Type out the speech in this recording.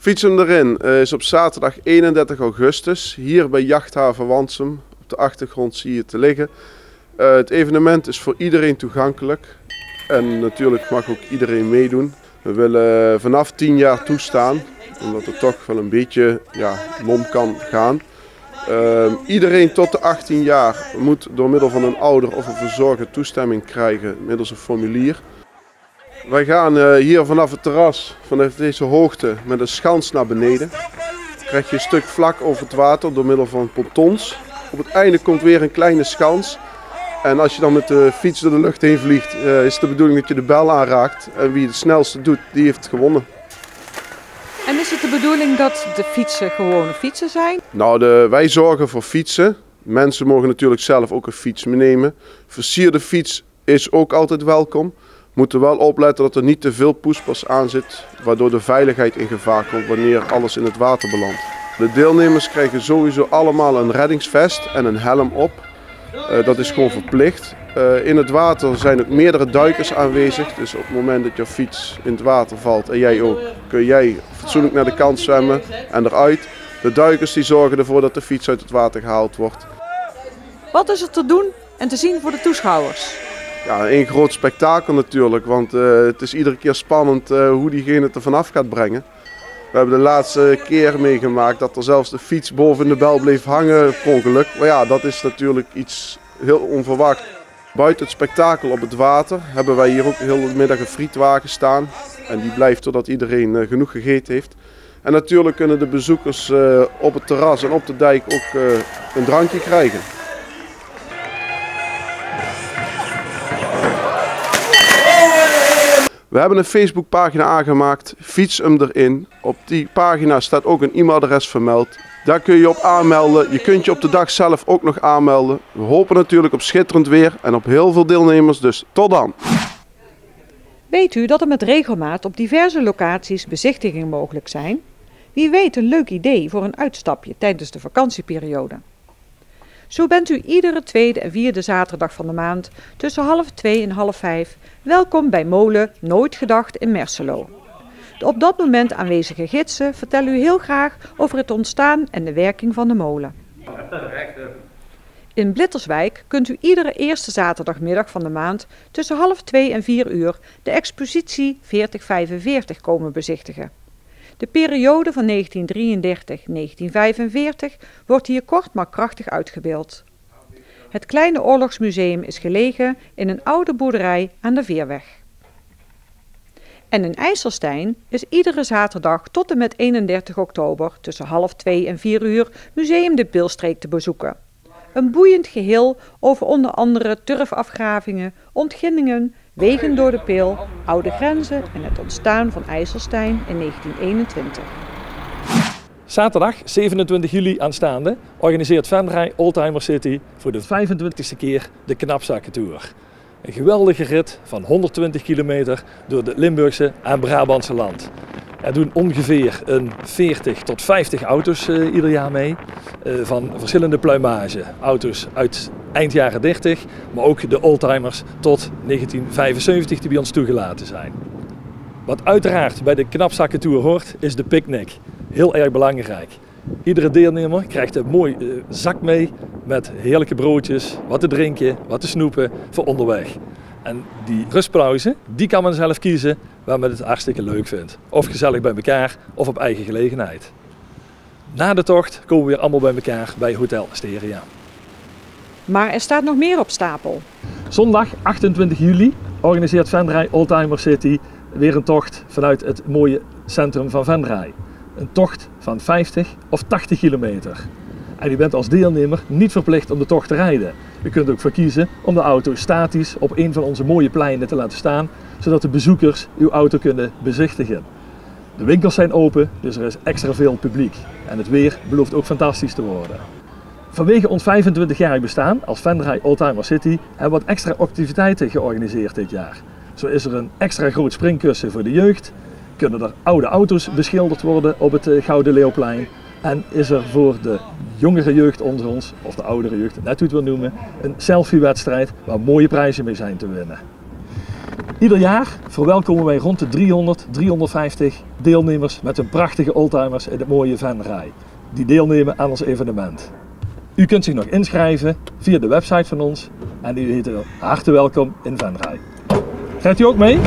Fietsen erin is op zaterdag 31 augustus, hier bij Jachthaven Wansum. Op de achtergrond zie je te liggen. Het evenement is voor iedereen toegankelijk en natuurlijk mag ook iedereen meedoen. We willen vanaf 10 jaar toestaan, omdat het toch wel een beetje lom kan gaan. Iedereen tot de 18 jaar moet door middel van een ouder of een verzorger toestemming krijgen middels een formulier. Wij gaan hier vanaf het terras, vanaf deze hoogte, met een schans naar beneden. Dan krijg je een stuk vlak over het water door middel van pontons. Op het einde komt weer een kleine schans. En als je dan met de fiets door de lucht heen vliegt, is het de bedoeling dat je de bel aanraakt. En wie het snelste doet, die heeft gewonnen. En is het de bedoeling dat de fietsen gewone fietsen zijn? Nou, wij zorgen voor fietsen. Mensen mogen natuurlijk zelf ook een fiets meenemen. Versierde fiets is ook altijd welkom. We moeten wel opletten dat er niet te veel poespas aan zit, waardoor de veiligheid in gevaar komt wanneer alles in het water belandt. De deelnemers krijgen sowieso allemaal een reddingsvest en een helm op. Dat is gewoon verplicht. In het water zijn ook meerdere duikers aanwezig. Dus op het moment dat je fiets in het water valt en jij ook, kun jij fatsoenlijk naar de kant zwemmen en eruit. De duikers die zorgen ervoor dat de fiets uit het water gehaald wordt. Wat is er te doen en te zien voor de toeschouwers? Ja, een groot spektakel natuurlijk, want het is iedere keer spannend hoe diegene het er vanaf gaat brengen. We hebben de laatste keer meegemaakt dat er zelfs de fiets boven in de bel bleef hangen per ongeluk. Maar ja, dat is natuurlijk iets heel onverwacht. Buiten het spektakel op het water hebben wij hier ook heel de middag een frietwagen staan. En die blijft totdat iedereen genoeg gegeten heeft. En natuurlijk kunnen de bezoekers op het terras en op de dijk ook een drankje krijgen. We hebben een Facebookpagina aangemaakt, fiets hem erin. Op die pagina staat ook een e-mailadres vermeld. Daar kun je je op aanmelden. Je kunt je op de dag zelf ook nog aanmelden. We hopen natuurlijk op schitterend weer en op heel veel deelnemers, dus tot dan. Weet u dat er met regelmaat op diverse locaties bezichtigingen mogelijk zijn? Wie weet een leuk idee voor een uitstapje tijdens de vakantieperiode. Zo bent u iedere tweede en vierde zaterdag van de maand tussen 2:30 en 4:30 welkom bij molen Nooit Gedacht in Merselo. De op dat moment aanwezige gidsen vertellen u heel graag over het ontstaan en de werking van de molen. In Blitterswijk kunt u iedere eerste zaterdagmiddag van de maand tussen 2:30 en 4:00 de expositie 4045 komen bezichtigen. De periode van 1933-1945 wordt hier kort maar krachtig uitgebeeld. Het kleine oorlogsmuseum is gelegen in een oude boerderij aan de Veerweg. En in IJsselstein is iedere zaterdag tot en met 31 oktober tussen 2:30 en 4:00 Museum de Pilstreek te bezoeken. Een boeiend geheel over onder andere turfafgravingen, ontginningen, wegen door de Pil, oude grenzen en het ontstaan van IJsselstein in 1921. Zaterdag 27 juli aanstaande organiseert Venray Oldtimer City voor de 25e keer de Knapzakkentour. Een geweldige rit van 120 kilometer door het Limburgse en Brabantse land. Er doen ongeveer 40 tot 50 auto's ieder jaar mee, van verschillende pluimage. Auto's uit eind jaren 30, maar ook de oldtimers tot 1975 die bij ons toegelaten zijn. Wat uiteraard bij de Knapzakkentour hoort, is de picknick. Heel erg belangrijk. Iedere deelnemer krijgt een mooi zak mee met heerlijke broodjes, wat te drinken, wat te snoepen voor onderweg. En die rustpauze, die kan men zelf kiezen waar men het hartstikke leuk vindt. Of gezellig bij elkaar of op eigen gelegenheid. Na de tocht komen we weer allemaal bij elkaar bij Hotel Asteria. Maar er staat nog meer op stapel. Zondag 28 juli organiseert Venray Oldtimer City weer een tocht vanuit het mooie centrum van Venray. Een tocht van 50 of 80 kilometer. En u bent als deelnemer niet verplicht om de tocht te rijden. U kunt ook voor kiezen om de auto statisch op een van onze mooie pleinen te laten staan, zodat de bezoekers uw auto kunnen bezichtigen. De winkels zijn open, dus er is extra veel publiek. En het weer belooft ook fantastisch te worden. Vanwege ons 25-jarig bestaan als Venray Oldtimer City hebben we wat extra activiteiten georganiseerd dit jaar. Zo is er een extra groot springkussen voor de jeugd. Kunnen er oude auto's beschilderd worden op het Gouden Leeuwplein. En is er voor de jongere jeugd onder ons, of de oudere jeugd, net hoe het wil noemen, een selfie-wedstrijd waar mooie prijzen mee zijn te winnen. Ieder jaar verwelkomen wij rond de 300, 350 deelnemers met hun prachtige oldtimers in het mooie Venray, die deelnemen aan ons evenement. U kunt zich nog inschrijven via de website van ons en u heet harte welkom in Venray. Gaat u ook mee?